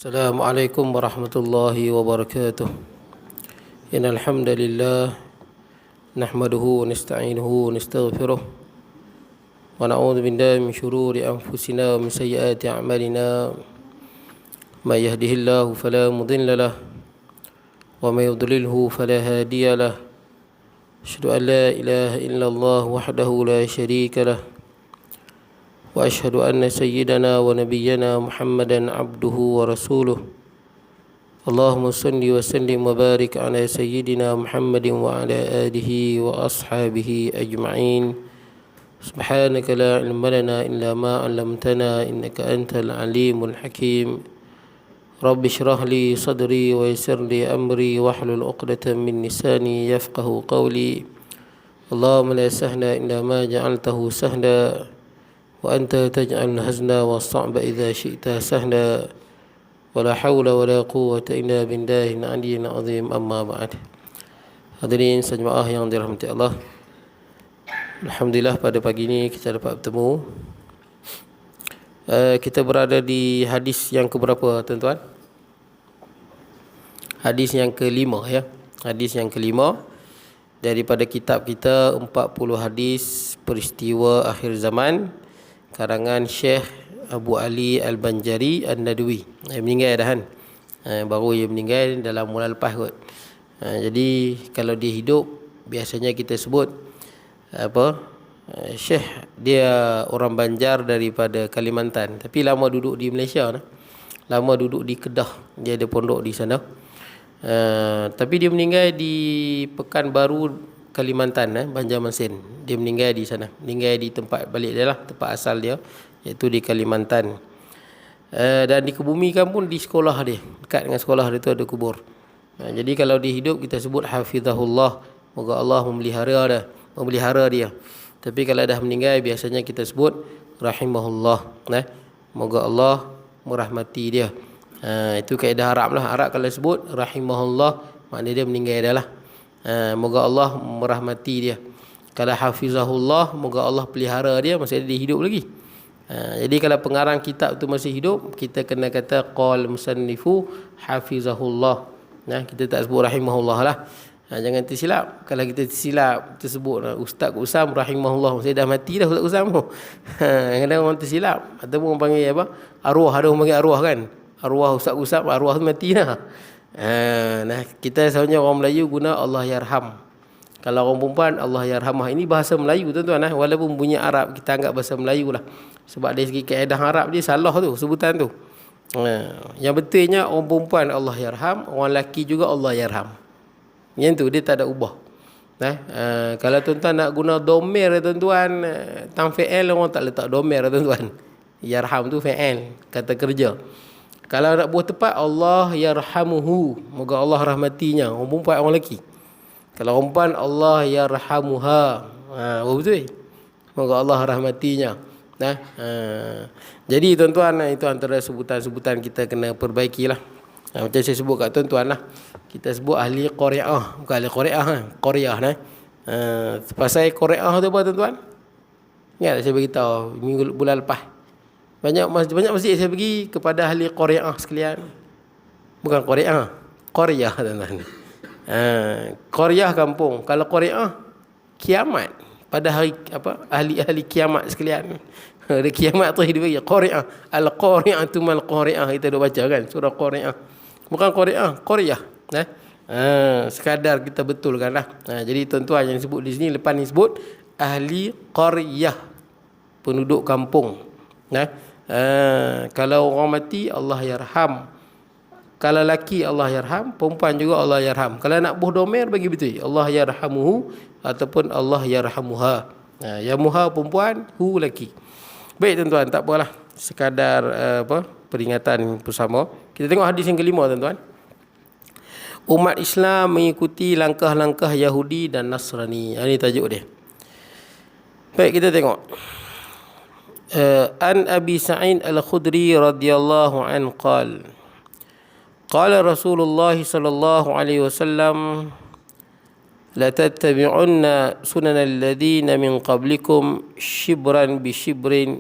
Assalamualaikum warahmatullahi wabarakatuh. Innal hamdalillah nahmaduhu wa nasta'inuhu wa nastaghfiruh wa na'udzu billahi min shururi anfusina wa min sayyiati a'malina. May yahdihillahu fala mudilla lahu wa may yudlilhu fala hadiya lahu. Asyhadu an la ilaha illallah wahdahu la syarika lahu wa asyhadu anna sayyidana wa nabiyyana Muhammadan abduhu wa rasuluh. Allahumma salli wa sallim wa barik ala sayyidina Muhammadin wa ala alihi wa ashabihi ajma'in. Subhanaka la ilma lana illa ma 'allamtana innaka antal alimul hakim. Rabbi shrah li sadri wa yassir li amri wahlul 'uqdatam min lisani yafqahu qawli. Allahumma la sahla illa ma ja'altahu sahla wa anta taj'al hazna wa as-sa'ba idza syi'ta sahla wa la hawla wa la quwwata illa billahi al-'aliyyil 'azim. Amma ba'd. Hadirin sejemaah yang dirahmati Allah, alhamdulillah pada pagi ini kita dapat bertemu. Kita berada di hadis yang keberapa tuan-tuan? Hadis yang kelima ya. Hadis yang kelima daripada kitab kita 40 hadis peristiwa akhir zaman karangan Syekh Abu Ali Al-Banjari An-Nadwi. Meninggal dah kan. Baru dia meninggal dalam bulan lepas kot. Jadi kalau dia hidup biasanya kita sebut Syekh dia orang Banjar daripada Kalimantan, tapi lama duduk di Malaysia nah. Lama duduk di Kedah. Dia ada pondok di sana. Tapi dia meninggal di Pekanbaru Kalimantan, Banjarmasin. Dia meninggal di sana. Meninggal di tempat balik dia lah, tempat asal dia, iaitu di Kalimantan. Dan dikebumikan pun di sekolah dia. Dekat dengan sekolah dia tu ada kubur. Jadi kalau dia hidup kita sebut hafizahullah, moga Allah memelihara dia. Tapi kalau dah meninggal biasanya kita sebut rahimahullah, moga Allah merahmati dia. Itu kaedah Arab lah. Arab kalau sebut rahimahullah maknanya dia meninggal dah lah. Moga Allah merahmati dia. Kalau hafizahullah, moga Allah pelihara dia, maksudnya dia hidup lagi. Jadi kalau pengarang kitab tu masih hidup, kita kena kata qal musannifu hafizahullah. Kita tak sebut rahimahullah lah. Jangan tersilap. Kalau kita tersilap tersebut Ustaz Usam rahimahullah, maksudnya dah mati dah Ustaz Usam tu. Kadang orang tersilap. Ataupun orang panggil apa? Arwah, ada orang panggil arwah kan. Arwah Ustaz Usam, arwah tu mati dah. Kita sebenarnya orang Melayu guna Allah yarham. Kalau orang perempuan Allah yarhamah. Ini bahasa Melayu tuan-tuan. Walaupun bunyi Arab kita anggap bahasa Melayu lah. Sebab dari segi kaedah Arab dia salah tu sebutan tu. Yang betulnya orang perempuan Allah yarham, orang lelaki juga Allah yarham. Yang tu dia tak ada ubah. Kalau tuan-tuan nak guna domir tuan-tuan, tang fi'il orang tak letak domir tuan-tuan. Yarham tu fi'il, kata kerja. Kalau nak buat tepat, Allah yarhamuhu, moga Allah rahmatinya. Orang perempuan, orang lelaki. Kalau orang perempuan, Allah yarhamuha. Betul? Moga Allah rahmatinya. Jadi tuan-tuan, itu antara sebutan-sebutan kita kena perbaikilah. Macam saya sebut kat tuan-tuan lah. Kita sebut ahli Qari'ah, bukan ahli Qari'ah, Qari'ah pasal Qari'ah tu apa tuan-tuan? Ingat saya beritahu bulan lepas. Banyak masjid saya pergi kepada ahli Qari'ah sekalian. Bukan Qari'ah, Qaryah tuan-tuan. Qaryah kampung. Kalau Qari'ah kiamat. Pada hari ahli kiamat sekalian. Ada kiamat tu hidup lagi. Qari'ah, al-Qari'atu mal Qari'ah, kita dah baca kan surah Qari'ah. Bukan Qari'ah, Qaryah. Sekadar kita betulkan lah. Jadi tuan-tuan yang sebut di sini, lepas ni sebut ahli Qaryah, penduduk kampung. Kalau orang mati Allah yarham. Kalau laki Allah yarham, perempuan juga Allah yarham. Kalau nak buh domir bagi betul, Allah yarhamuhu ataupun Allah yarhamuha. Yamuha perempuan, hu laki. Baik tuan-tuan, tak apalah. Sekadar peringatan bersama. Kita tengok hadis yang kelima tuan-tuan. Umat Islam mengikuti langkah-langkah Yahudi dan Nasrani. Ini tajuk dia. Baik, kita tengok. An Abi Sa'id Al-Khudri radhiyallahu an qala Rasulullah sallallahu alaihi wasallam la tattabi'unna sunanal ladzina min qablikum shibran bi shibrin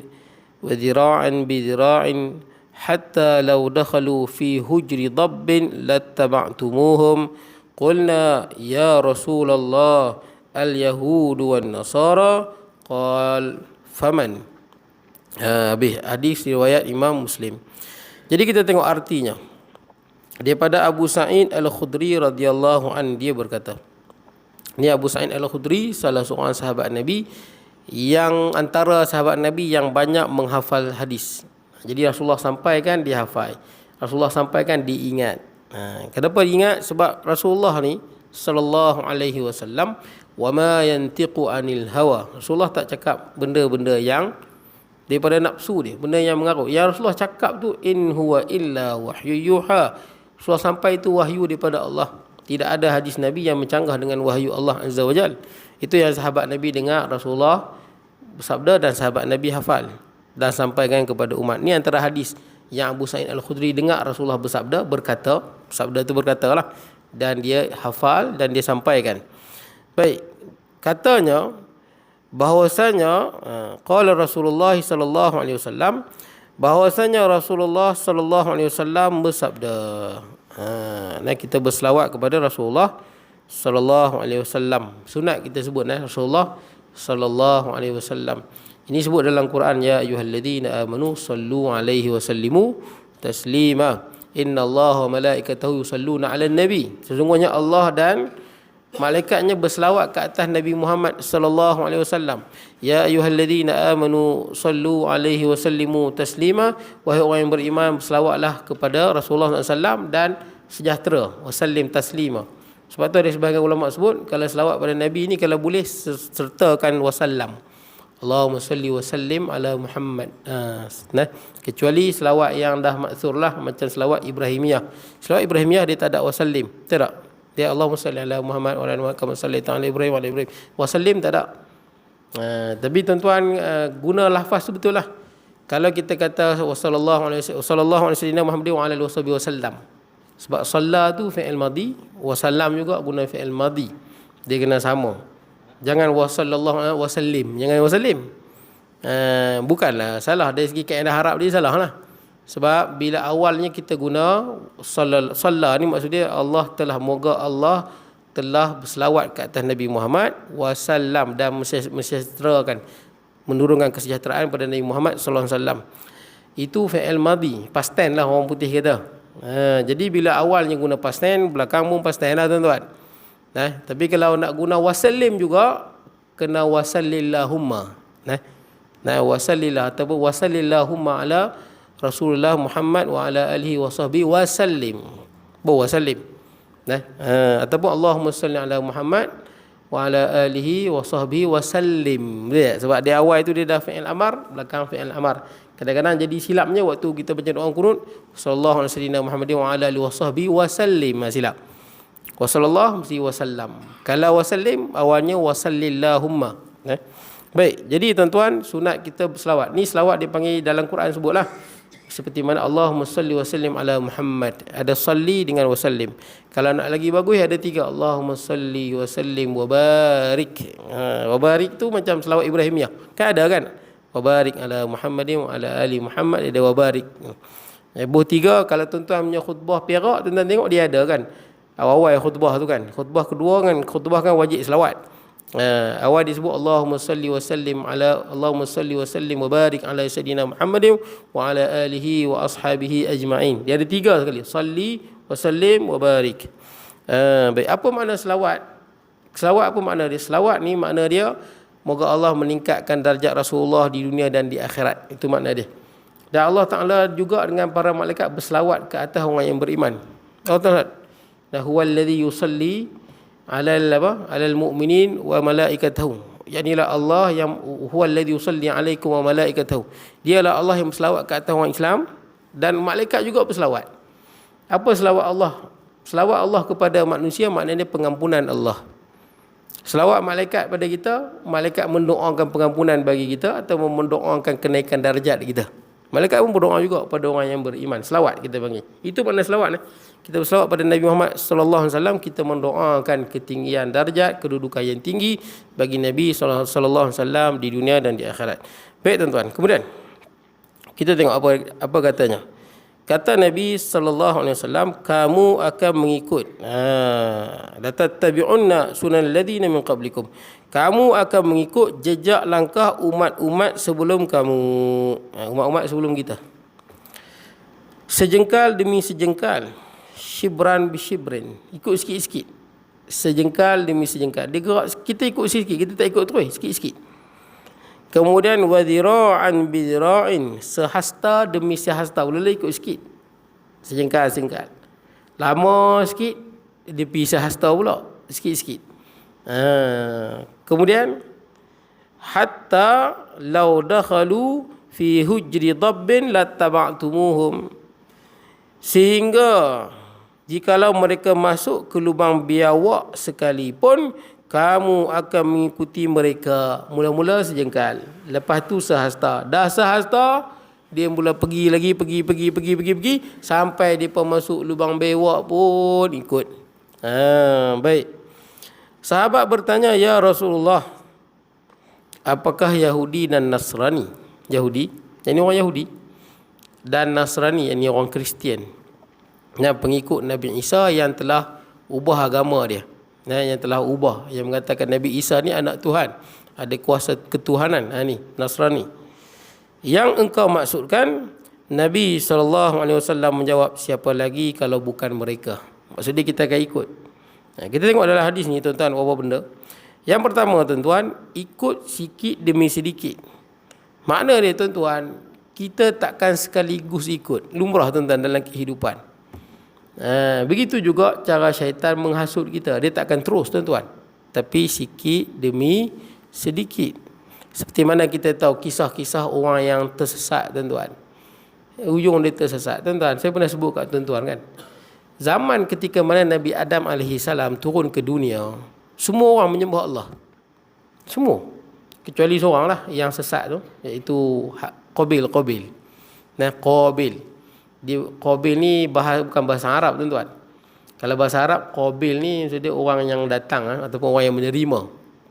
wa dhira'an bi dhira'in hatta law dakhalu fi hujri dabbin lattaba'tumuhum qulna ya Rasulullah al-yahud wan nasara qal faman. Habis hadis riwayat Imam Muslim. Jadi kita tengok artinya. Daripada Abu Sa'id Al-Khudri radhiyallahu an, dia berkata, ini Abu Sa'id Al-Khudri salah seorang sahabat Nabi, yang antara sahabat Nabi yang banyak menghafal hadis. Jadi Rasulullah sampaikan dia hafal, Rasulullah sampaikan dia ingat. Kenapa dia ingat? Sebab Rasulullah ni sallallahu alaihi wasallam, wa ma yantiqu anil hawa, Rasulullah tak cakap benda-benda yang daripada nafsu dia, benda yang mengarut. Yang Rasulullah cakap tu in huwa illa wahyu yuha, Rasulullah sampai itu wahyu daripada Allah. Tidak ada hadis Nabi yang mencanggah dengan wahyu Allah Azza wa Jal. Itu yang sahabat Nabi dengar Rasulullah bersabda dan sahabat Nabi hafal dan sampaikan kepada umat. Ni antara hadis yang Abu Sa'id Al-Khudri dengar Rasulullah bersabda, berkata, sabda itu berkata lah, dan dia hafal dan dia sampaikan. Baik, katanya bahwasanya qala Rasulullah sallallahu alaihi wasallam, bahwasanya Rasulullah sallallahu alaihi wasallam bersabda. Nah, kita berselawat kepada Rasulullah sallallahu alaihi wasallam. Sunat kita sebut Rasulullah sallallahu alaihi wasallam. Ini sebut dalam Quran, ya ayyuhalladzina amanu sallu alaihi wasallimu taslima. Innallaha wa malaikatahu yusalluna 'alan nabi. Sesungguhnya Allah dan malaikatnya berselawat ke atas Nabi Muhammad sallallahu alaihi wasallam. Ya ayyuhalladzina amanu sallu alaihi wasallimu taslima. Wahai orang yang beriman, berselawatlah kepada Rasulullah sallallahu alaihi wasallam dan sejahtera, wasallim taslima. Sebab tu ada sebahagian ulama sebut, kalau selawat pada Nabi ni kalau boleh sertakan wasallam. Allahumma salli wa sallim ala Muhammad. Kecuali selawat yang dah maksur lah, macam selawat Ibrahimiyah. Selawat Ibrahimiyah dia tak ada wasallim, tak. Dia Allahumma salli ala Muhammad wa ala Muhammad kama sallaita ala Ibrahim wa ala Ibrahim. Wasallim tak ada. Tapi tuan-tuan guna lafaz tu betul lah. Kalau kita kata sallallahu alaihi wasallam Muhammadin wa ala alihi wasallam. Sebab salla tu fi'il madhi, wasallam juga guna fi'il madhi. Dia kena sama. Jangan wasallallahu alaihi wasallim, jangan wasallim. Bukanlah salah dari segi kaedah Arab, dia salah lah. Sebab bila awalnya kita guna salla ni, maksudnya Allah telah, moga Allah telah berselawat ke atas Nabi Muhammad wasallam dan mensejahterakan, menurunkan kesejahteraan pada Nabi Muhammad sallallahu alaihi wasallam. Itu fi'il madhi, past tense lah orang putih kata. Jadi bila awalnya guna past tense, belakang pun past tense lah tuan-tuan. Tapi kalau nak guna wasallim juga kena wasallillahumma. Wasallillah ataupun wasallillahumma ala Rasulullah Muhammad wa ala alihi wa sahbihi wasallim. Wasallim. Ataupun Allahumma salli ala Muhammad wa ala alihi wa sahbihi wasallim. Sebab di awal itu dia dah fi'il amar, belakang fi'il amar. Kadang-kadang jadi silapnya waktu kita baca doa qunut, sallallahu alaihi wasallam Muhammadin wa ala alihi wa sahbihi wasallim, silap. Wasallallahu mesti wasallam. Kalau wasallim awalnya wasallillahumma. Baik, jadi tuan-tuan, sunat kita berselawat. Ni selawat dipanggil dalam Quran sebutlah. Seperti mana Allahumma salli wa sallim ala Muhammad. Ada salli dengan wasallim. Kalau nak lagi bagus ada 3. Allahumma salli wa sallim wa barik. Wa barik tu macam selawat Ibrahimiyah. Kan ada kan? Wa barik ala Muhammadin wa ala ali Muhammad, ada wa barik. Buh 3 kalau tuan-tuan punya khutbah Perak, tuan-tuan tengok dia ada kan? Awal-awal khutbah tu kan. Khutbah kedua kan, khutbah kan wajib selawat. Awal disebut Allahumma salli wa sallim ala Allahumma salli wa sallim wa barik ala sayyidina Muhammadin wa ala alihi wa ashabihi ajma'in. Dia ada 3 sekali. Salli wa sallim wa barik. Baik, apa makna selawat? Selawat apa makna dia? Selawat ni makna dia moga Allah meningkatkan darjat Rasulullah di dunia dan di akhirat. Itu makna dia. Dan Allah Ta'ala juga dengan para malaikat berselawat ke atas orang yang beriman. Allah Ta'ala, huwallazi yusalli alal mu'minin wa malaikatahu. Yaknilah Allah yang huwallazi yusalli alaikum wa malaikatahu. Dialah Allah yang berselawat ke atas orang Islam dan malaikat juga berselawat. Apa selawat Allah? Selawat Allah kepada manusia maknanya pengampunan Allah. Selawat malaikat pada kita, malaikat mendoakan pengampunan bagi kita atau mendoakan kenaikan darjat kita. Malaikat pun berdoa juga pada orang yang beriman. Selawat kita panggil. Itu makna selawat. Kita berselawat pada Nabi Muhammad sallallahu alaihi wasallam, kita mendoakan ketinggian darjat, kedudukan yang tinggi bagi Nabi sallallahu alaihi wasallam di dunia dan di akhirat. Baik tuan-tuan. Kemudian kita tengok apa katanya. Kata Nabi sallallahu alaihi wasallam, kamu akan mengikut la tattabi'unna sunal ladzina min qablikum. Kamu akan mengikut jejak langkah umat-umat sebelum kamu. Umat-umat sebelum kita. Sejengkal demi sejengkal, shibran bi shibrin. Ikut sikit-sikit. Sejengkal demi sejengkal. Dia gerak, kita ikut sikit, kita tak ikut terus, sikit-sikit. Kemudian wadhira'an bidhira'in, sehasta demi sehasta, boleh ikut sikit. Sejengkal-sejengkal. Lama sikit dia pergi sehasta pula, sikit-sikit. Kemudian hatta law dakhalu fi hujri dabbin lattaba'tumuhum, sehingga jikalau mereka masuk ke lubang biawak sekalipun, kamu akan mengikuti mereka. Mula-mula sejengkal, lepas tu sehasta. Dah sehasta, dia mula pergi lagi, pergi sampai dia pun masuk lubang bewak pun ikut. Baik. Sahabat bertanya, ya Rasulullah, apakah Yahudi dan Nasrani? Yahudi, yang ini orang Yahudi, dan Nasrani, yang ini orang Kristian, yang pengikut Nabi Isa yang telah ubah agama dia, yang telah ubah, yang mengatakan Nabi Isa ni anak Tuhan, ada kuasa ketuhanan. Ni Nasrani. Yang engkau maksudkan, Nabi SAW menjawab, siapa lagi kalau bukan mereka? Maksudnya kita akan ikut. Kita tengok dalam hadis ni tuan-tuan, apa benda. Yang pertama tuan-tuan, ikut sikit demi sedikit. Makna dia tuan-tuan, kita takkan sekaligus ikut. Lumrah tuan-tuan dalam kehidupan. Begitu juga cara syaitan menghasut kita. Dia takkan terus tuan-tuan, tapi sikit demi sedikit. Seperti mana kita tahu kisah-kisah orang yang tersesat tuan-tuan, ujung dia tersesat tuan-tuan. Saya pernah sebut kat tuan-tuan kan, zaman ketika mana Nabi Adam AS turun ke dunia, semua orang menyembah Allah. Semua, kecuali seorang lah yang sesat tu, iaitu Qabil. Qabil. Qabil ni bukan bahasa Arab tuan-tuan. Kalau bahasa Arab, Qabil ni maksudnya orang yang datang ataupun orang yang menerima.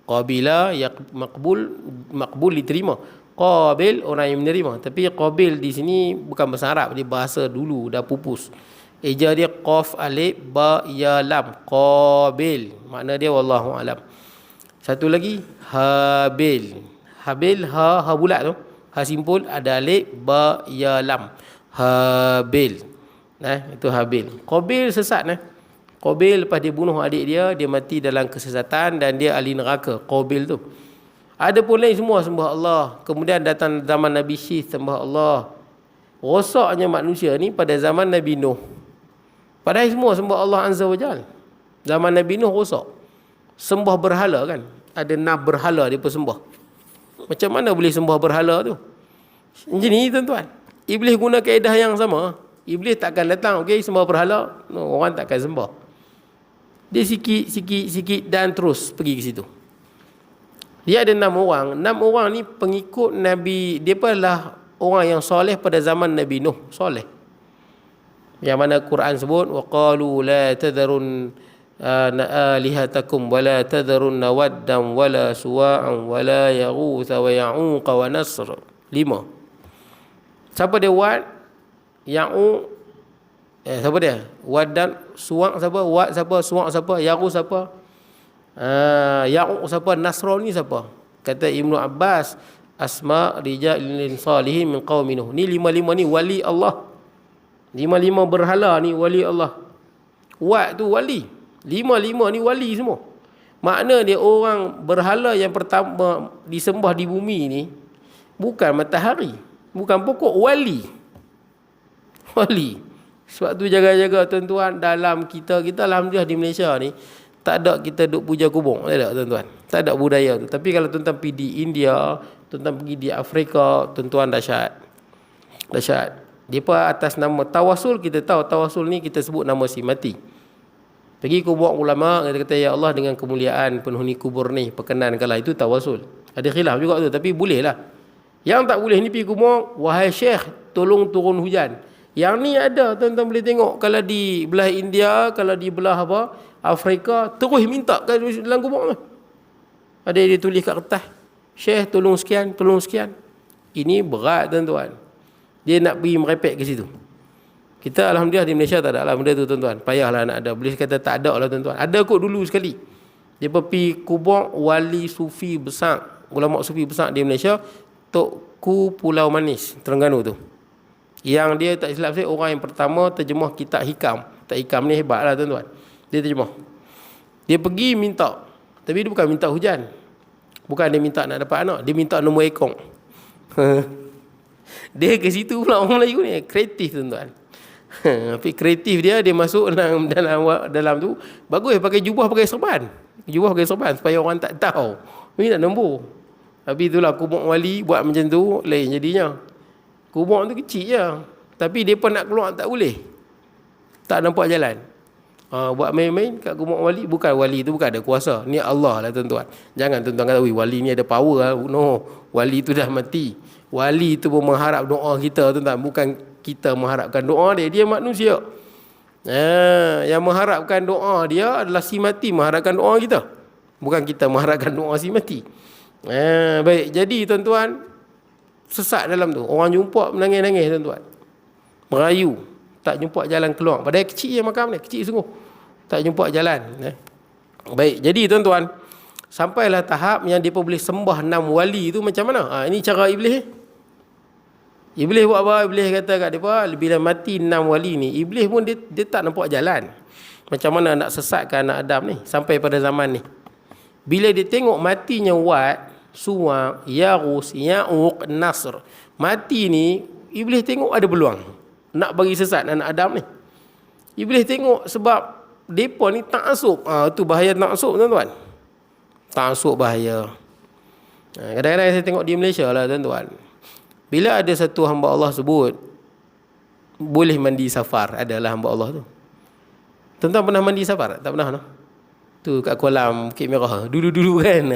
Qabila ya makbul diterima. Qabil orang yang menerima. Tapi Qabil di sini bukan bahasa Arab, dia bahasa dulu dah pupus. Eja dia qaf alif ba ya lam. Qabil. Makna dia wallahu alam. Satu lagi Habil. Habil ha bulat tu. Ha simpul ada alif ba ya lam. Habil. Itu Habil. Qabil sesat. Qabil lepas dia bunuh adik dia mati dalam kesesatan dan dia ahli neraka. Qabil tu. Ada pun lain semua sembah Allah. Kemudian datang zaman Nabi Syith, sembah Allah. Rosaknya manusia ni pada zaman Nabi Nuh. Padahal semua sembah Allah Azza wa Jal. Zaman Nabi Nuh rosak. Sembah berhala kan. Ada nab berhala dia pun sembah. Macam mana boleh sembah berhala tu? Macam ni tuan-tuan. Iblis guna kaedah yang sama. Iblis takkan datang, okey, sembah berhala. No, orang takkan sembah. Dia sikit dan terus pergi ke situ. Dia ada 6 orang. 6 orang ni pengikut Nabi. Dia adalah orang yang soleh pada zaman Nabi Nuh. Soleh. Yang mana Quran sebut, وَقَالُوا لَا تَذَرُنَّ آلِهَتَكُمْ وَلَا تَذَرُنَّ وَدًّا وَلَا سُوَاعًا وَلَا يَغُوثَ وَيَعُوقَ وَنَسْرَ. 5. Siapa dia Wad? Ya'uq. Siapa dia? Wad dan Suwaq siapa? Wad siapa? Suwaq siapa? Ya'uq siapa? Ya'uq siapa? Nasrani siapa? Kata Ibnu Abbas, asma rijalin salihin min qaumi Nuh. Ni 5 ni wali Allah. 5 berhala ni wali Allah. Wad tu wali. 5 ni wali semua. Makna dia orang berhala yang pertama disembah di bumi ni bukan matahari, bukan pokok, wali. Sebab tu jaga-jaga tuan-tuan, dalam kita alhamdulillah di Malaysia ni tak ada kita duk puja kubur. Tak ada tuan-tuan. Tak ada budaya tu. Tapi kalau tuan-tuan pergi di India, tuan-tuan pergi di Afrika, tuan-tuan dahsyat. Dia pun atas nama tawasul, kita tahu tawasul ni kita sebut nama si mati. Pergi kubur ulama, kita kata ya Allah dengan kemuliaan penghuni kubur ni perkenankanlah, itu tawasul. Ada khilaf juga tu, tapi boleh lah. Yang tak boleh ni pergi kubur, wahai syekh tolong turun hujan. Yang ni ada, tuan-tuan boleh tengok. Kalau di belah India, kalau di belah Afrika, terus minta kat dalam kubur tu. Ada dia tulis kat kertas, syekh tolong sekian, tolong sekian. Ini berat tuan-tuan. Dia nak pergi merepek ke situ. Kita alhamdulillah di Malaysia tak ada lah benda tu tuan-tuan. Payahlah nak ada. Boleh kata tak ada lah tuan-tuan. Ada kot dulu sekali. Dia pergi kubur wali sufi besar, ulama sufi besar di Malaysia, Tukku Pulau Manis, Terengganu tu. Yang dia tak silap saya orang yang pertama terjemah kitab hikam. Kitab hikam ni hebat lah tuan-tuan. Dia terjemah. Dia pergi minta. Tapi dia bukan minta hujan. Bukan dia minta nak dapat anak. Dia minta nombor ekong. Dia ke situ pula orang Melayu ni. Kreatif tuan-tuan. Tapi kreatif dia masuk dalam tu. Bagus pakai jubah pakai serban. Jubah pakai serban supaya orang tak tahu. Ini nak nombor. Tapi itulah kubur wali buat macam tu. Lain jadinya. Kubur tu kecil je. Tapi dia pun nak keluar tak boleh. Tak nampak jalan. Buat main-main kat kubur wali. Bukan wali tu bukan ada kuasa. Ni Allah lah tuan-tuan. Jangan tuan-tuan kata wali ni ada power lah. No. Wali tu dah mati. Wali tu pun mengharap doa kita tuan-tuan. Bukan kita mengharapkan doa dia. Dia manusia. Yang mengharapkan doa dia adalah si mati mengharapkan doa kita. Bukan kita mengharapkan doa si mati. Baik. Jadi tuan-tuan, sesat dalam tu. Orang jumpa menangis-nangis tuan-tuan. Merayu. Tak jumpa jalan keluar. Padahal kecil je makam ni. Kecil sungguh. Tak jumpa jalan. Baik. Jadi tuan-tuan, sampailah tahap yang dia boleh sembah 6 wali tu macam mana? Ini cara Iblis. Iblis buat apa? Iblis kata kat dia, bila mati 6 wali ni, Iblis pun dia tak nampak jalan. Macam mana nak sesatkan anak Adam ni sampai pada zaman ni. Bila dia tengok matinya Wat, Suwa, Yarus, Ya'uq, Nasr. Mati ni, Iblis tengok ada peluang nak bagi sesat anak Adam ni. Iblis tengok sebab mereka ni ta'asub. Tu bahaya ta'asub tuan-tuan. Ta'asub bahaya. Kadang-kadang saya tengok di Malaysia lah tuan-tuan. Bila ada satu hamba Allah sebut boleh mandi safar, adalah hamba Allah tu. Tuan-tuan pernah mandi safar? Tak pernah no? Tu kat kolam Bukit Merah. Dulu-dulu kan.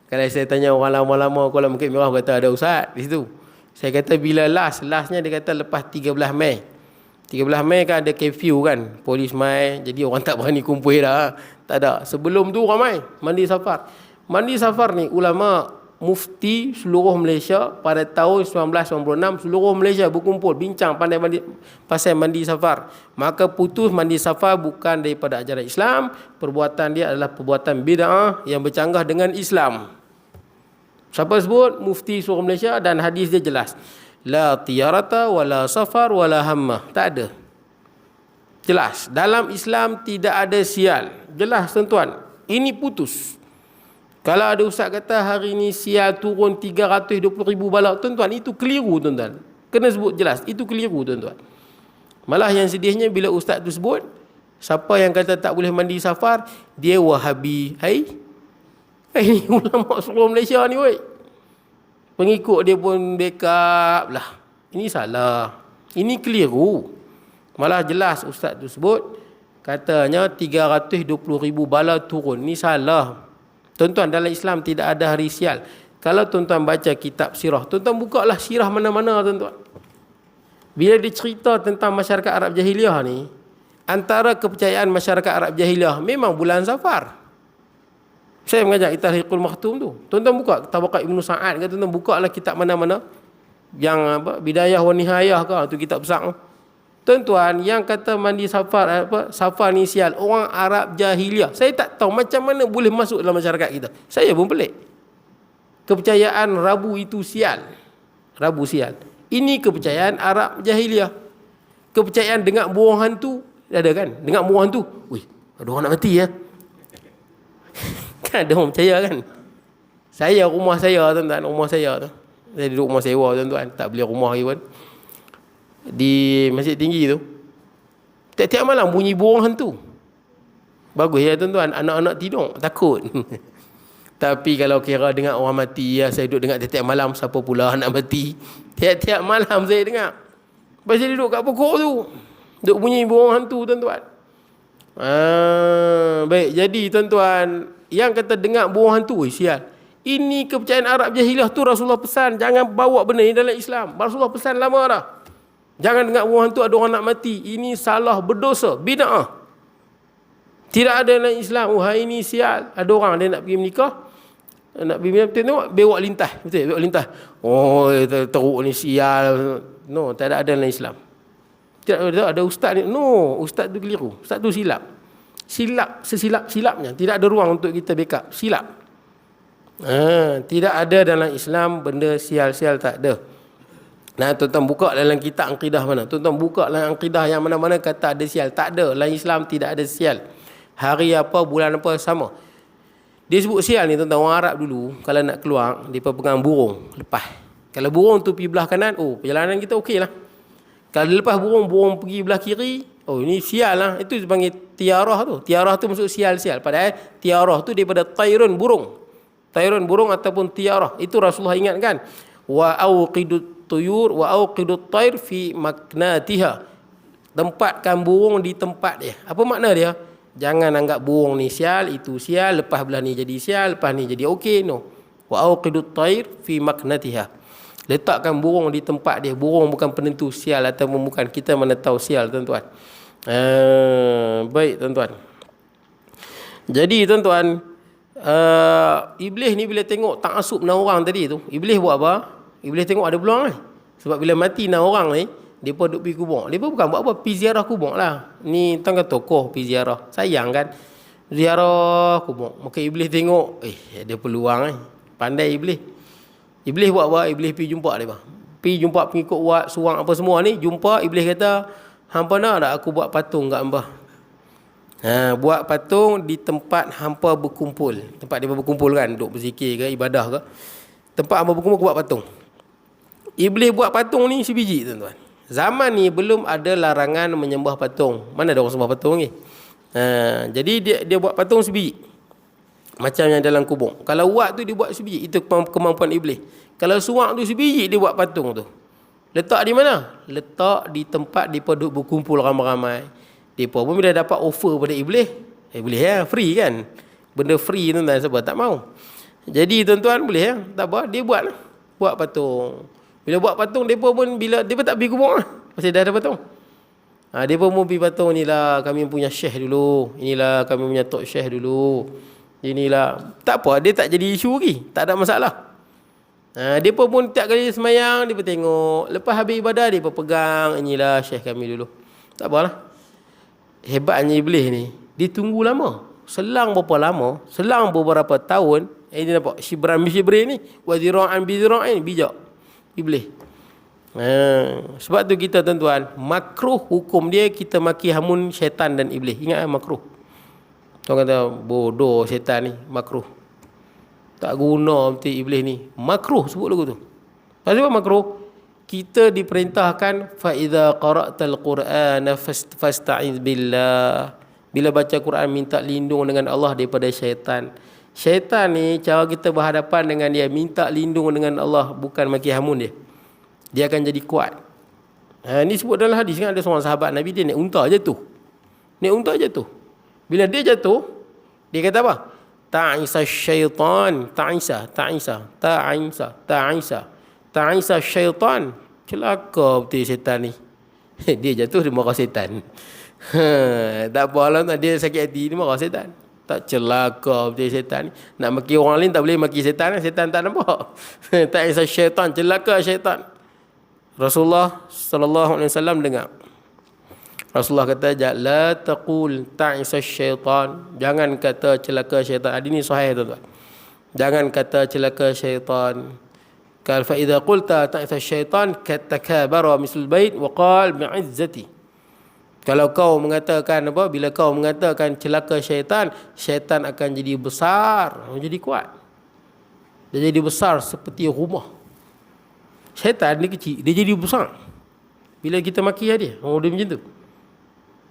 Kalau saya tanya orang lama-lama kolam Bukit Merah, kata ada ustaz di situ. Saya kata bila lastnya dia kata lepas 13 Mei. 13 Mei kan ada curfew kan. Polis mai. Jadi orang tak berani kumpul dah. Tak ada. Sebelum tu ramai mandi safar. Mandi safar ni ulama mufti seluruh Malaysia pada tahun 1996 seluruh Malaysia berkumpul bincang pasal mandi safar. Maka putus mandi safar bukan daripada ajaran Islam. Perbuatan dia adalah perbuatan bid'ah yang bercanggah dengan Islam. Siapa sebut? Mufti seluruh Malaysia, dan hadis dia jelas. La tiyarata wala safar wala hammah. Tak ada. Jelas. Dalam Islam tidak ada sial. Jelas tuan-tuan. Ini putus. Kalau ada ustaz kata hari ni sial turun 320,000 bala, tuan-tuan, itu keliru tuan-tuan. Kena sebut jelas. Itu keliru tuan-tuan. Malah yang sedihnya bila ustaz tu sebut, siapa yang kata tak boleh mandi safar, dia Wahabi. Ini ulama seluruh Malaysia ni weh. Pengikut dia pun backup lah. Ini salah. Ini keliru. Malah jelas ustaz tu sebut, katanya 320,000 bala turun. Ini salah. Tuan-tuan, dalam Islam tidak ada hari sial. Kalau tuan-tuan baca kitab sirah, tuan-tuan buka lah sirah mana-mana tuan-tuan. Bila dia cerita tentang masyarakat Arab Jahiliyah ni, antara kepercayaan masyarakat Arab Jahiliyah memang bulan Safar. Saya mengajar Tarhiqul Makhtum tu. Tuan-tuan buka Tabaqat Ibnu Sa'ad ke, tuan-tuan buka lah kitab mana-mana. Yang Bidayah wa Nihayah ke, tu kitab besar. Tuan-tuan, yang kata mandi safar safar ni sial, orang Arab Jahiliyah. Saya tak tahu macam mana boleh masuk dalam masyarakat kita. Saya pun pelik. Kepercayaan Rabu itu sial. Rabu sial. Ini kepercayaan Arab Jahiliyah. Kepercayaan dengar buang hantu ada kan? Dengar buang hantu. Wih, ada orang nak mati ya. Kan ada orang percaya kan. Rumah saya tuan-tuan, rumah saya tu. Saya duduk rumah sewa tuan-tuan, tak beli rumah lagi pun. Di Masjid Tinggi tu, tiap-tiap malam bunyi burung hantu. Bagus ya tuan-tuan, anak-anak tidur takut. Tapi kalau kira dengar orang mati, ya saya duduk dengar tiap-tiap malam, siapa pula nak mati. Tiap-tiap malam saya dengar. Lepas saya duduk kat pokok tu, duduk bunyi burung hantu tuan-tuan. Baik, jadi tuan-tuan, yang kata dengar burung hantu, sial. Ini kepercayaan Arab Jahiliyah tu. Rasulullah pesan jangan bawa benda ni dalam Islam. Rasulullah pesan lama dah. Jangan dengar burung hantu ada orang nak mati. Ini salah, berdosa, bid'ah. Tidak ada dalam Islam. Hari ini sial. Ada orang dia nak pergi menikah, nak pergi menikah, tengok bewak lintah. Betul, bewak lintah. Oh, teruk ni sial. No, tak ada dalam Islam. Tidak ada ustaz ni. No, ustaz tu keliru. Ustaz tu silap. Silap sesilap-silapnya. Tidak ada ruang untuk kita backup. Silap. Tidak ada dalam Islam benda sial-sial, tak ada. Nah, tuan-tuan buka dalam kitab akidah mana? Tuan-tuan buka dalam akidah yang mana-mana kata ada sial. Tak ada. Dalam Islam tidak ada sial. Hari apa, bulan apa, sama. Dia sebut sial ni, tuan-tuan, orang Arab dulu kalau nak keluar, dia pegang burung lepas. Kalau burung tu pergi belah kanan, perjalanan kita okey lah. Kalau lepas burung pergi belah kiri, ini sial lah. Itu dipanggil tiarah tu. Tiarah tu maksud sial-sial. Padahal tiarah tu daripada tairun burung. Tairun burung ataupun tiarah. Itu Rasulullah ingatkan. Wa auqidut tuyur wa auqidut tair fi maknatiha. Tempatkan burung di tempat dia. Apa makna dia? Jangan anggap burung ni sial, itu sial, lepas belah ni jadi sial, lepas ni jadi okey. No. Wa auqidut tair fi maknatiha. Letakkan burung di tempat dia. Burung bukan penentu sial ataupun bukan. Kita mana tahu sial, tuan-tuan. Baik, tuan-tuan. Jadi, tuan-tuan, Iblis ni bila tengok ta'asub 6 orang tadi tu, Iblis buat apa? Iblis tengok ada peluang ni. Sebab bila mati 6 orang ni, dia pun duduk pergi kubur. Dia pun bukan buat apa, pergi ziarah kubur lah. Ni tuan tokoh pergi ziarah. Sayang kan? Ziarah kubur. Maka Iblis tengok, ada peluang ni. Pandai Iblis. Iblis buat apa? Iblis pergi jumpa dia. Pergi jumpa pengikut Wat, Suang apa semua ni. Jumpa, Iblis kata, hampa nak tak aku buat patung kat hamba? Buat patung di tempat hampa berkumpul. Tempat dia berkumpul kan, duduk berzikir ke, ibadah ke. Tempat hampa berkumpul, aku buat patung. Iblis buat patung ni sebiji, tuan-tuan. Zaman ni belum ada larangan menyembah patung. Mana ada orang sembah patung ni? Jadi dia buat patung sebiji. Macam yang dalam kubur. Kalau Wat tu dia buat sebiji, itu kemampuan Iblis. Kalau Suang tu sebiji, dia buat patung tu. Letak di mana? Letak di tempat mereka duduk berkumpul ramai-ramai. Mereka pun bila dapat offer pada Iblis, boleh ya, free kan? Benda free tuan-tuan, sebab tak mau. Jadi tuan-tuan boleh ya, tak apa, dia buat lah. Buat patung. Bila buat patung, mereka pun bila mereka tak pergi kubur lah. Pasal dah ada patung. Dia pun pergi patung, inilah kami punya syekh dulu. Inilah kami punya tok syekh dulu. Inilah. Tak apa, dia tak jadi isu lagi. Tak ada masalah. Dia pun tiap kali semayang, dia pun tengok. Lepas habis ibadah, dia pun pegang. Inilah syekh kami dulu. Tak apalah. Hebatnya Iblis ni, dia tunggu lama. Selang berapa lama, selang beberapa tahun, dia nampak Shibran ni, wa zira'an bi zira'in, bijak Iblis. Sebab tu kita, tuan-tuan, makruh hukum dia kita maki hamun syaitan dan Iblis. Ingat makruh. Orang kata bodoh syaitan ni, makruh. Tak guna mesti Iblis ni. Makruh sebut lagu tu. Pasal apa makruh? Kita diperintahkan fa idza qara'tal qur'ana fasta'iz billah. Bila baca Quran minta lindung dengan Allah daripada syaitan. Syaitan ni cara kita berhadapan dengan dia, minta lindung dengan Allah, bukan maki hamun dia. Dia akan jadi kuat. Ni sebut dalam hadis kan, ada seorang sahabat Nabi, dia naik unta jatuh. Naik unta jatuh. Bila dia jatuh, dia kata apa? Ta'isa syaitan, ta'isa syaitan. Celaka betul syaitan ni. Dia jatuh, dia marah syaitan. Tak apalah, dia sakit hati, dia marah syaitan. Tak, celaka betul syaitan ni. Nak maki orang lain tak boleh maki syaitan. Syaitan tak nampak. Ta'isa syaitan, celaka syaitan. Rasulullah sallallahu alaihi wasallam dengar. Rasulullah kata, la taqul ta'isa syaitan. Jangan kata celaka syaitan. Hadis ni sahih, tuan-tuan. Jangan kata celaka syaitan. Qal fa idza qulta ta'isa syaitan katakabara misal bait wa qal bi'izzati. Kalau kau mengatakan apa? Bila kau mengatakan celaka syaitan, syaitan akan jadi besar, jadi kuat. Dia jadi besar seperti rumah. Syaitan ni kecil, dia jadi besar. Bila kita maki dia, dia macam tu.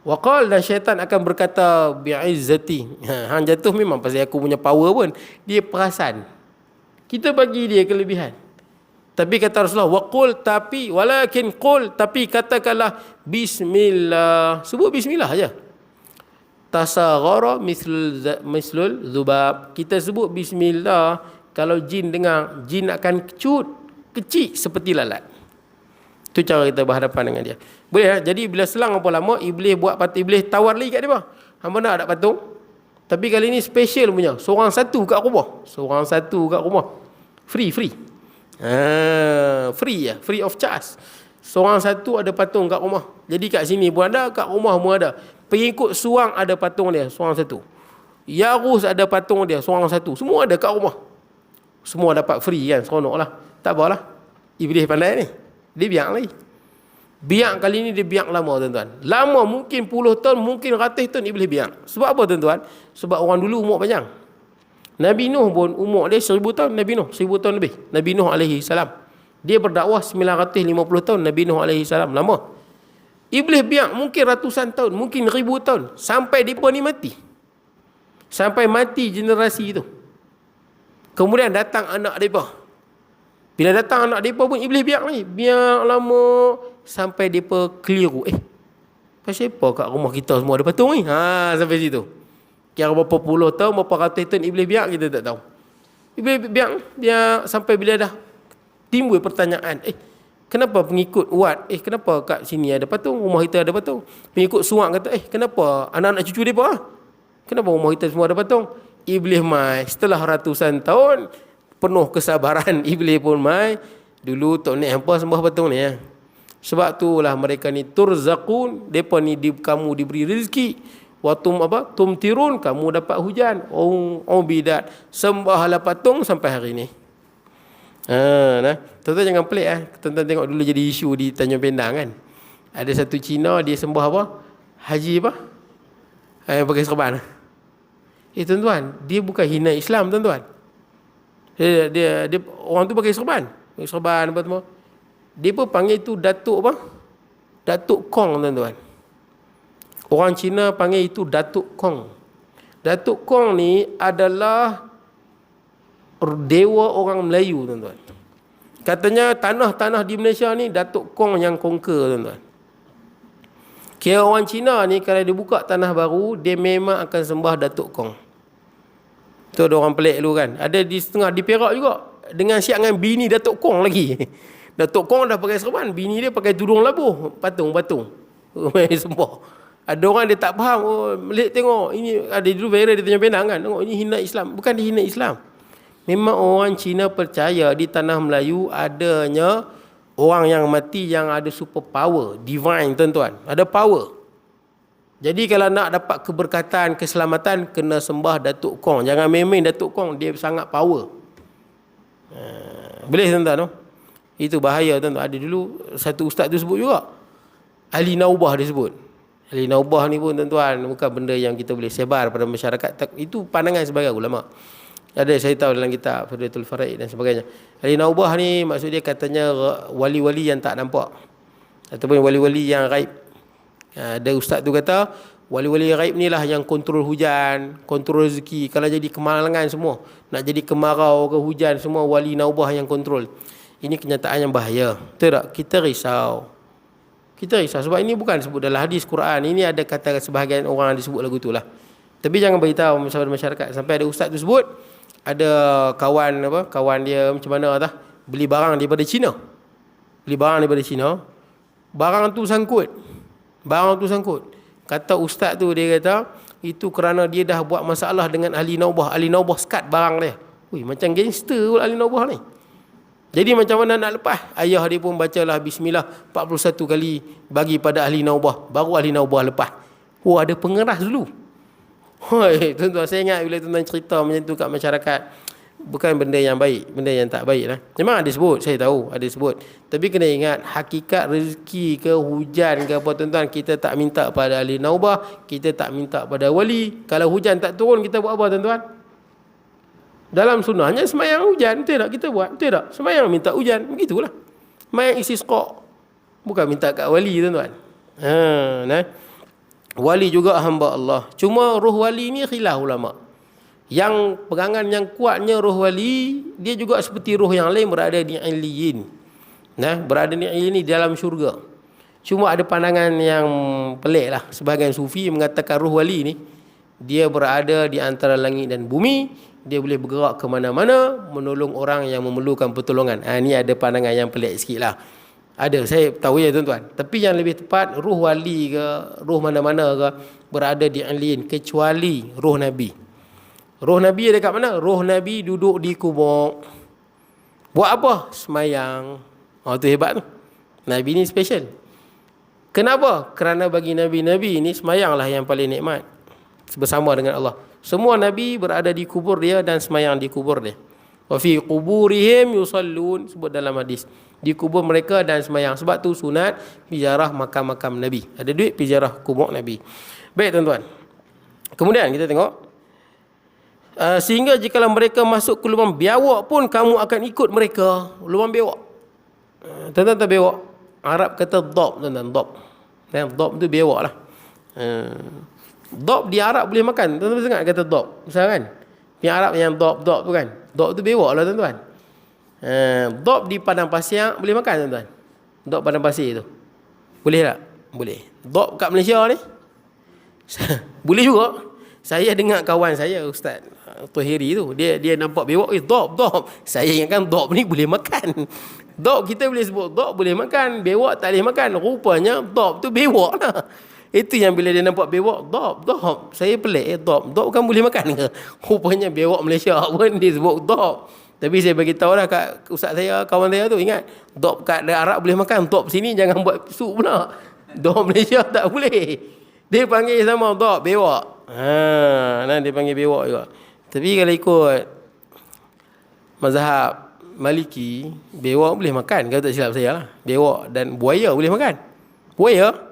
Waqal, dan syaitan akan berkata bi'izzati. Hang jatuh memang pasal aku punya power pun. Dia perasan. Kita bagi dia kelebihan. Tapi kata Rasulullah, waqul, tapi walakin qul, tapi katakanlah bismillah. Sebut bismillah aja. Tasaghara mislul zubab. Kita sebut bismillah, kalau jin dengar, jin akan kecut, kecil seperti lalat. Itu cara kita berhadapan dengan dia. Boleh tak? Jadi bila selang apa lama, Iblis buat patung, Iblis tawar lagi kat dia. Hamba nak ada patung. Tapi kali ni special punya. Seorang satu kat rumah. Seorang satu kat rumah. Free. Free ya, free of charge. Seorang satu ada patung kat rumah. Jadi kat sini pun ada, kat rumah pun ada. Pengikut Suang ada patung dia, seorang satu. Yarus ada patung dia, seorang satu. Semua ada kat rumah. Semua dapat free kan, seronok lah. Tak apalah. Iblis pandai ni. Dia biak lagi. Biak kali ni dia biak lama tuan-tuan. Lama mungkin puluh tahun, mungkin ratus tahun Iblis biak. Sebab apa tuan-tuan? Sebab orang dulu umur panjang. Nabi Nuh pun umur dia 1000 tahun. Nabi Nuh 1000 tahun lebih. Nabi Nuh alaihi salam. Dia berdakwah 950 tahun. Nabi Nuh alaihi salam. Lama. Iblis biak mungkin ratusan tahun, mungkin 1000 tahun. Sampai mereka ni mati. Sampai mati generasi itu. Kemudian datang anak mereka. Bila datang anak mereka pun Iblis biak lagi. Biak lama sampai mereka keliru. Pasal apa kat rumah kita semua ada patung ni? Sampai situ. Kira berapa puluh tahun, berapa ratus tahun Iblis biak, kita tak tahu. Iblis biak sampai bila dah timbul pertanyaan. Kenapa pengikut Wat? Kenapa kat sini ada patung? Rumah kita ada patung. Pengikut Suang kata, kenapa anak-anak cucu mereka? Kenapa rumah kita semua ada patung? Iblis mai. Setelah ratusan tahun, penuh kesabaran, Iblis pun mai. Dulu tak nak hampa sembah patung ni. Sebab itulah mereka ni turzaqun. Mereka ni kamu diberi rezeki. Tumtirun, kamu dapat hujan. Bidat. Sembahlah patung sampai hari ni. Tuan-tuan jangan pelik. Tuan-tuan tengok dulu jadi isu di Tanjung Pendang kan. Ada satu Cina, dia sembah apa? Haji apa? Yang pakai serban. Tuan-tuan, dia bukan hina Islam tuan-tuan. Dia orang tu pakai serban. Pakai serban apa semua. Dia pun panggil tu Datuk apa? Datuk Kong tuan-tuan. Orang Cina panggil itu Datuk Kong. Datuk Kong ni adalah dewa orang Melayu tuan-tuan. Katanya tanah-tanah di Malaysia ni Datuk Kong yang conquer tuan-tuan. Kira orang Cina ni kalau dia buka tanah baru, dia memang akan sembah Datuk Kong. Tu ada orang pelik dulu kan. Ada di setengah di Perak juga. Dengan siap dengan bini Datuk Kong lagi. Datuk Kong dah pakai serban, bini dia pakai tudung labuh, patung-patung. Sembah. Ada orang dia tak faham. Melihat tengok, ini ada dulu viral di Tanjung Pinang kan. Tengok ini hina Islam. Bukan dia hina Islam. Memang orang Cina percaya di tanah Melayu adanya orang yang mati yang ada super power, divine tuan-tuan. Ada power. Jadi kalau nak dapat keberkatan, keselamatan, kena sembah Datuk Kong. Jangan main-main Datuk Kong, dia sangat power. Boleh tuan-tuan? Itu bahaya tuan-tuan. Ada dulu satu ustaz tu sebut juga. Ahli Naubah dia sebut. Ahli Naubah ni pun tuan-tuan, bukan benda yang kita boleh sebar pada masyarakat. Itu pandangan sebagai ulama. Ada saya tahu dalam kitab Fadlatul Faraid dan sebagainya. Ahli Naubah ni maksud dia katanya wali-wali yang tak nampak. Ataupun wali-wali yang gaib. Ada ustaz tu kata, wali-wali gaib ni lah yang kontrol hujan, kontrol rezeki. Kalau jadi kemalangan semua, nak jadi kemarau ke hujan, semua wali Naubah yang kontrol. Ini kenyataan yang bahaya. Betul tak? Kita risau. Kita risau sebab ini bukan sebut dalam hadis Quran. Ini ada kata sebahagian orang disebut lagu tu lah. Tapi jangan beritahu masyarakat. Sampai ada ustaz tu sebut, ada kawan dia macam mana tah, beli barang daripada Cina. Barang tu sangkut. Kata ustaz tu, dia kata itu kerana dia dah buat masalah dengan ahli Naubah. Ahli Naubah sekat barang dia. Macam gangster pula ahli Naubah ni. Jadi macam mana nak lepas? Ayah dia pun bacalah bismillah 41 kali bagi pada ahli Naubah. Baru ahli Naubah lepas. Ada pengeras dulu. Tuan-tuan, saya ingat bila tuan-tuan cerita macam tu kat masyarakat, bukan benda yang baik, benda yang tak baik lah. Memang ada sebut, saya tahu ada sebut. Tapi kena ingat, hakikat rezeki ke hujan ke apa tuan-tuan, kita tak minta pada ahli Naubah, kita tak minta pada wali. Kalau hujan tak turun, kita buat apa tuan-tuan? Dalam sunnahnya semayang hujan, betul tak kita buat? Betul tak? Semayang minta hujan, begitulah. Semayang istisqa. Bukan minta kat wali tuan-tuan. Wali juga hamba Allah. Cuma roh wali ni khilaf ulama. Yang pegangan yang kuatnya roh wali, dia juga seperti roh yang lain berada di Iliyin. Berada di Iliyin ni dalam syurga. Cuma ada pandangan yang pelik lah. Sebahagian sufi mengatakan roh wali ni, dia berada di antara langit dan bumi. Dia boleh bergerak ke mana-mana, menolong orang yang memerlukan pertolongan. Ni ada pandangan yang pelik sikit lah. Ada, saya tahu ya tuan-tuan. Tapi yang lebih tepat, roh wali ke, roh mana-mana ke, berada di Iliyin, kecuali roh Nabi. Roh Nabi ada kat mana? Roh Nabi duduk di kubur. Buat apa? Semayang. Itu hebat tu. Nabi ni special. Kenapa? Kerana bagi Nabi-Nabi ni semayanglah yang paling nikmat bersama dengan Allah. Semua Nabi berada di kubur dia dan semayang di kubur dia. Wa fi quburihim yusallun, sebut dalam hadis. Di kubur mereka dan semayang. Sebab tu sunat ziarah makam-makam Nabi. Ada duit pergi ziarah kubur Nabi. Baik tuan-tuan. Kemudian kita tengok. Sehingga jikalau mereka masuk ke lubang biawak pun kamu akan ikut mereka. Lubang biawak. Tuan-tuan biawak. Arab kata dob, tuan-tuan, dob. Dob tu biawak lah. Dob di Arab boleh makan. Tuan-tuan dengar kata dob. Misal kan? Yang Arab yang dob tu kan. Dob tu biawak lah tuan-tuan. Dob di padang pasir boleh makan tuan-tuan. Dob padang pasir tu. Boleh tak? Boleh. Dob kat Malaysia ni? Boleh juga. Saya dengar kawan saya, Ustaz Tuhiri tu. Dia nampak biawak. Dob. Saya ingatkan dob ni boleh makan. Dob kita boleh sebut dob boleh makan. Biawak tak boleh makan. Rupanya dob tu biawak lah. Itu yang bila dia nampak biawak, dob. Saya pelik, dob kan boleh makan ke? Rupanya biawak Malaysia pun dia sebut dob. Tapi saya bagi tahu lah kat ustaz saya, kawan saya tu, ingat, dob kat Arab boleh makan, dob sini jangan buat sup pula. Dob Malaysia tak boleh. Dia panggil sama dob, biawak. Dia panggil biawak juga. Tapi kalau ikut mazhab Maliki, biawak boleh makan, kalau tak silap saya lah. Biawak dan buaya boleh makan. Buaya?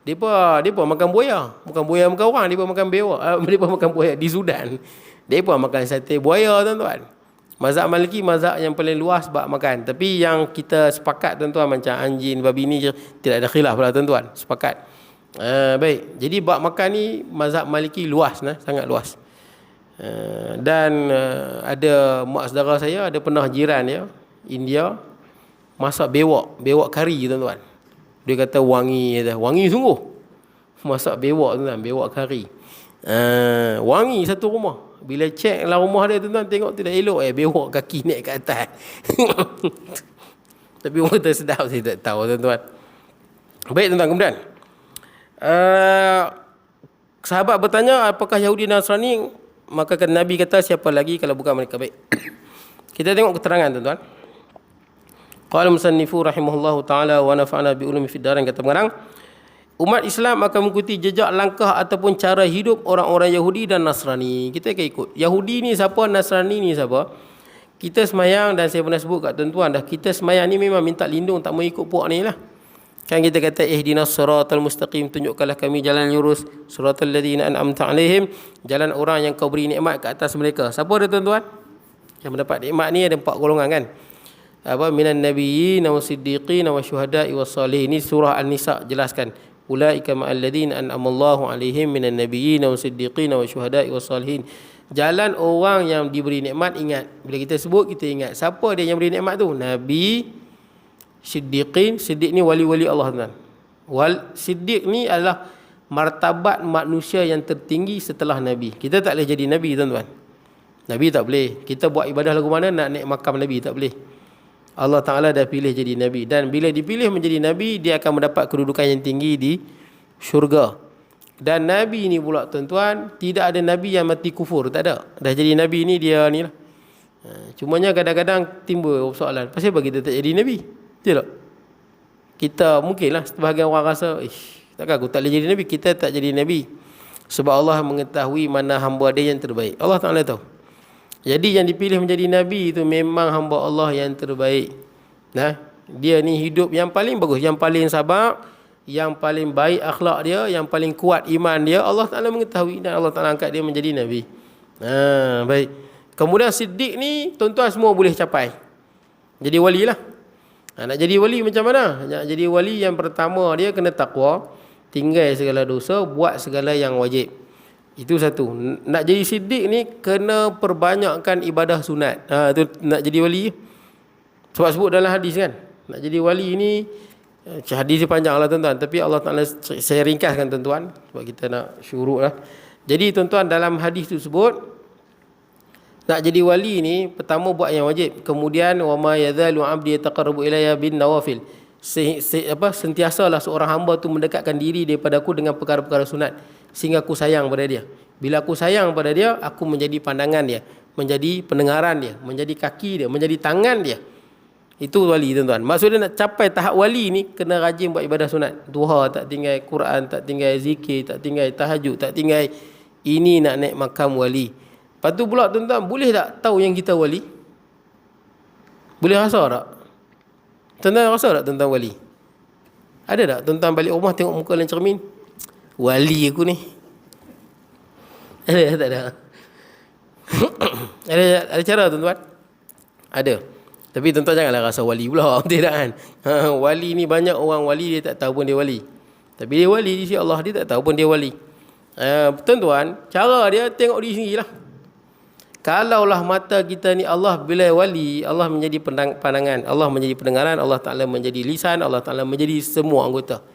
Depa makan buaya. Bukan buaya makan orang, depa makan biawak. Depa makan buaya di Sudan. Depa makan sate buaya, tuan-tuan. Mazhab Maliki mazhab yang paling luas bab makan. Tapi yang kita sepakat, tuan-tuan, macam anjing, babi ni tidak ada khilaf lah, tuan-tuan. Sepakat. Baik. Jadi bab makan ni mazhab Maliki luas, sangat luas. Dan ada mak saudara saya, ada pernah jiran dia, India, masak bewak kari, tuan-tuan. Dia kata wangi, wangi sungguh. Masak bewak, tuan-tuan, bewak kari. Wangi satu rumah. Bila cek lah rumah dia, tuan-tuan, tengok tidak elok, bewak kaki naik ke atas. Tapi orang kata sedap, saya tak tahu, tuan-tuan. Baik, tuan-tuan, kemudian sahabat bertanya, apakah Yahudi dan Nasrani? Maka Nabi kata, siapa lagi kalau bukan mereka? Baik. Kita tengok keterangan, tuan-tuan. Qala musannifu rahimahullahu ta'ala wa nafa'ana bi ulumi fid darin, kata pengarang, umat Islam akan mengikuti jejak langkah ataupun cara hidup orang-orang Yahudi dan Nasrani. Kita akan ikut. Yahudi ni siapa, Nasrani ni siapa? Kita semayang, dan saya pernah sebut kat tuan-tuan dah, kita semayang ni memang minta lindung, tak mau ikut puak ni lah. Kan kita kata ihdinas siratal mustaqim, tunjukkanlah kami jalan lurus, siratal ladzina an'amta alaihim, jalan orang yang kau beri nikmat ke atas mereka. Siapa dia, tuan-tuan? Yang mendapat nikmat ni ada 4 golongan kan? Minan nabiyyin wa siddiqin wa syuhada'i was salihin. Ini surah An-Nisa jelaskan. Ulaika ma'al ladzina an'amallahu alaihim minan nabiyyin wa siddiqin wa syuhada'i was salihin. Jalan orang yang diberi nikmat. Ingat, bila kita sebut, kita ingat siapa dia yang beri nikmat tu? Nabi, siddiqin. Siddiq ni wali-wali Allah, tuan. Siddiq ni adalah martabat manusia yang tertinggi setelah Nabi. Kita tak boleh jadi Nabi, tuan-tuan. Nabi tak boleh. Kita buat ibadah lagu mana nak naik makam Nabi, tak boleh. Allah Ta'ala dah pilih jadi Nabi. Dan bila dipilih menjadi Nabi, dia akan mendapat kedudukan yang tinggi di syurga. Dan Nabi ni pula, tuan-tuan, tidak ada Nabi yang mati kufur. Tak ada. Dah jadi Nabi ni, dia ni lah. Cumanya kadang-kadang timbul soalan, pasal apa kita tak jadi Nabi? Betul tak? Kita mungkinlah sebahagian orang rasa, takkan aku tak boleh jadi Nabi. Kita tak jadi Nabi sebab Allah mengetahui mana hamba dia yang terbaik. Allah Ta'ala tahu. Jadi yang dipilih menjadi Nabi itu memang hamba Allah yang terbaik. Dia ni hidup yang paling bagus, yang paling sabar, yang paling baik akhlak dia, yang paling kuat iman dia. Allah Ta'ala mengetahui dan Allah Ta'ala angkat dia menjadi Nabi. Baik. Kemudian Siddiq ni, tuan-tuan semua boleh capai. Jadi wali lah. Nak jadi wali macam mana? Nak jadi wali, yang pertama dia kena takwa, tinggal segala dosa, buat segala yang wajib. Itu satu. Nak jadi siddiq ni kena perbanyakkan ibadah sunat. Itu nak jadi wali. Sebab sebut dalam hadis kan. Nak jadi wali ni, hadis dia panjang lah, tuan-tuan. Tapi Allah Ta'ala, saya ringkaskan, tuan-tuan, sebab kita nak syuruk lah. Jadi tuan-tuan, dalam hadis tu sebut, nak jadi wali ni pertama buat yang wajib. Kemudian wa ma yadhalu 'abdi yataqarrabu ilayya bin nawafil. Sentiasalah seorang hamba tu mendekatkan diri daripada aku dengan perkara-perkara sunat, sehingga aku sayang pada dia. Bila aku sayang pada dia, aku menjadi pandangan dia, menjadi pendengaran dia, menjadi kaki dia, menjadi tangan dia. Itu wali tuan-tuan. Maksudnya nak capai tahap wali ni kena rajin buat ibadah sunat. Duha tak tinggal, Quran tak tinggal, zikir tak tinggal, tahajud tak tinggal. Ini nak naik makam wali. Lepas tu pula tuan-tuan, boleh tak tahu yang kita wali? Boleh rasa tak? Tuan-tuan rasa tak tuan-tuan wali? Ada tak tuan-tuan balik rumah tengok muka dalam cermin? Wali aku ni. Ada tak ada? ada cara tuan-tuan? Ada. Tapi tuan-tuan janganlah rasa wali pula. Tidak kan? Wali ni banyak orang wali dia tak tahu pun dia wali. Tapi dia wali di sisi Allah, dia tak tahu pun dia wali. Tuan-tuan, cara dia tengok di sini lah. Kalaulah mata kita ni Allah bila wali, Allah menjadi pandangan, Allah menjadi pendengaran, Allah Ta'ala menjadi lisan, Allah Ta'ala menjadi semua anggota.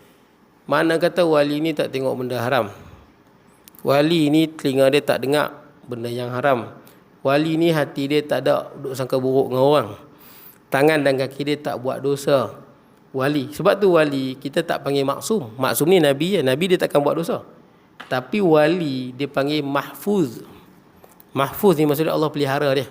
Mana kata wali ni tak tengok benda haram. Wali ni telinga dia tak dengar benda yang haram. Wali ni hati dia tak ada duk sangka buruk dengan orang. Tangan dan kaki dia tak buat dosa. Wali. Sebab tu wali kita tak panggil maksum. Maksum ni Nabi ya. Nabi dia takkan buat dosa. Tapi wali dia panggil mahfuz. Mahfuz ni maksudnya Allah pelihara dia.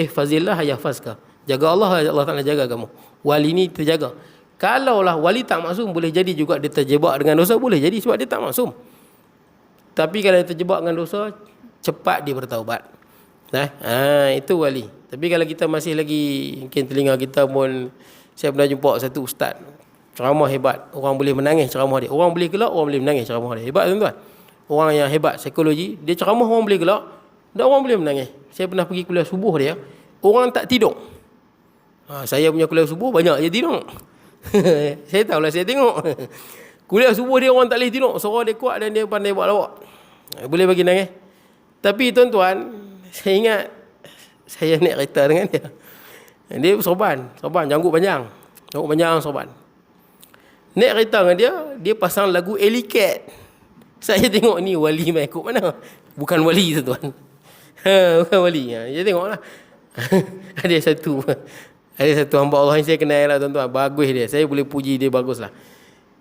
Fazillah yahfazka. Jaga Allah, Allah Ta'ala jaga kamu. Wali ni terjaga. Kalaulah wali tak maksum, boleh jadi juga dia terjebak dengan dosa. Boleh jadi sebab dia tak maksum. Tapi kalau dia terjebak dengan dosa, cepat dia bertaubat. Itu wali. Tapi kalau kita masih lagi, mungkin telinga kita pun, saya pernah jumpa satu ustaz ceramah hebat, orang boleh menangis ceramah dia, orang boleh gelak, orang boleh menangis ceramah dia. Hebat tuan-tuan. Orang yang hebat psikologi, dia ceramah orang boleh gelak dan orang boleh menangis. Saya pernah pergi kuliah subuh dia, orang tak tidur. Saya punya kuliah subuh banyak je tidur. Saya tahulah, saya tengok. Kuliah subuh dia orang tak boleh tidur, suara dia kuat dan dia pandai buat lawak. Boleh bagi nangis. Tapi tuan-tuan, saya ingat saya naik kereta dengan dia. Dia sorban janggut panjang. Sorban. Naik kereta dengan dia, dia pasang lagu Elicat. Saya tengok ni wali mai ikut mana? Bukan wali tuan-tuan. Bukan wali. Saya tengoklah. Ada satu hamba Allah yang saya kenal lah tuan-tuan. Bagus dia. Saya boleh puji dia baguslah.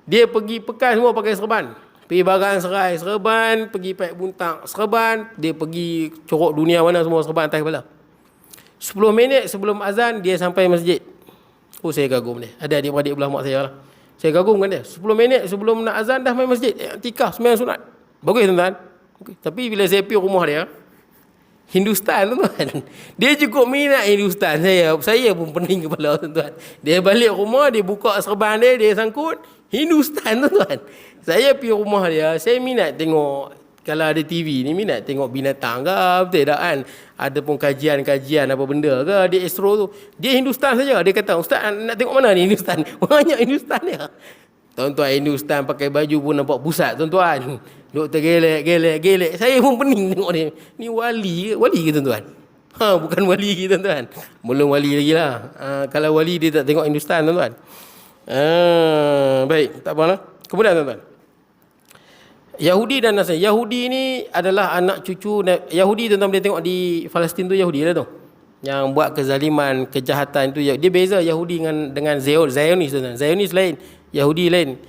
Dia pergi pekan semua pakai serban. Pergi Bagan Serai, serban. Pergi Paik Buntang, serban. Dia pergi corok dunia mana semua serban atas kepala. 10 minit sebelum azan, dia sampai masjid. Saya kagum dia. Ada adik-beradik belah mak saya lah. Saya kagum dengan dia. 10 minit sebelum nak azan, dah main masjid. I'tikaf, sembahyang sunat. Bagus tuan-tuan. Tapi bila saya pergi rumah dia, Hindustan tuan-tuan. Dia cukup minat Hindustan. Saya pun pening kepala tuan-tuan. Dia balik rumah, dia buka serban dia sangkut. Hindustan tuan-tuan. Saya pergi rumah dia, saya minat tengok, kalau ada TV ni minat tengok binatang ke, betul tak kan? Ada pun kajian-kajian apa benda ke, dia astro tu. Dia Hindustan saja. Dia kata, Ustaz nak tengok mana ni Hindustan? Banyak Hindustan dia. Tuan-tuan, Hindustan pakai baju pun nampak pusat tuan-tuan. Doktor gelek. Saya pun pening tengok dia. Ni wali ke tuan-tuan? Bukan wali ke tuan-tuan. Belum wali lagi lah. Kalau wali dia tak tengok Hindustan tuan-tuan. Baik, tak apalah. Kemudian tuan-tuan, Yahudi dan Nasrani. Yahudi ni adalah anak cucu Yahudi. Tuan-tuan boleh tengok di Palestin tu Yahudi lah tu. Yang buat kezaliman, kejahatan tu. Dia beza Yahudi dengan Zionis tuan-tuan. Zionis lain, Yahudi lain.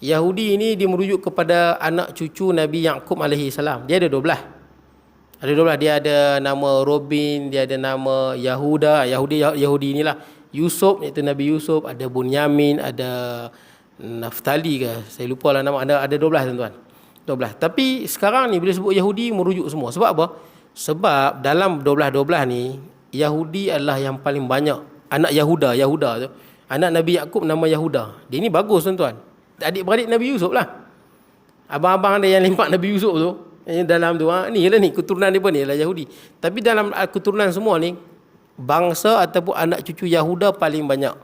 Yahudi ini dia merujuk kepada anak cucu Nabi Yaqub alaihi salam. Dia ada 12. Ada 12. Dia ada nama Robin, dia ada nama Yahuda. Yahudi inilah. Yusuf, iaitu Nabi Yusuf. Ada Bunyamin, ada Naftali ke. Saya lupa lah nama. Ada 12 tuan-tuan. 12. Tapi sekarang ni bila sebut Yahudi merujuk semua. Sebab apa? Sebab dalam 12-12 ni Yahudi adalah yang paling banyak. Anak Yahuda tu. Anak Nabi Yaqub nama Yahuda. Dia ni bagus tuan-tuan. Adik-beradik Nabi Yusuf lah. Abang-abang ada yang limpak Nabi Yusuf tu. Dalam tu ni lah ni keturunan dia pun ni lah Yahudi. Tapi dalam keturunan semua ni bangsa ataupun anak cucu Yahuda paling banyak.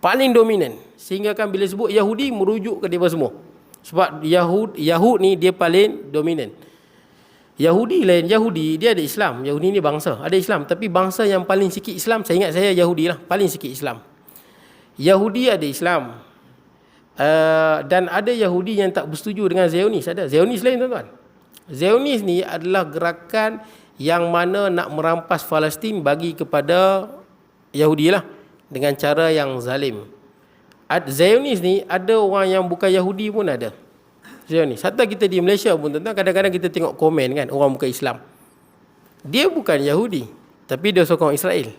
Paling dominan. Sehingga kan bila sebut Yahudi merujuk ke dia semua. Sebab Yahud ni dia paling dominan. Yahudi lain, Yahudi dia ada Islam. Yahudi ni bangsa, ada Islam. Tapi bangsa yang paling sikit Islam, saya ingat saya Yahudi lah, paling sikit Islam. Yahudi ada Islam. Dan ada Yahudi yang tak bersetuju dengan Zionis. Ada Zionis lain tuan-tuan. Zionis ni adalah gerakan yang mana nak merampas Palestin bagi kepada Yahudi lah, dengan cara yang zalim. Zionis ni ada orang yang bukan Yahudi pun ada. Zionis. Hatta kita di Malaysia pun tuan-tuan, kadang-kadang kita tengok komen kan, orang bukan Islam. Dia bukan Yahudi, tapi dia sokong Israel.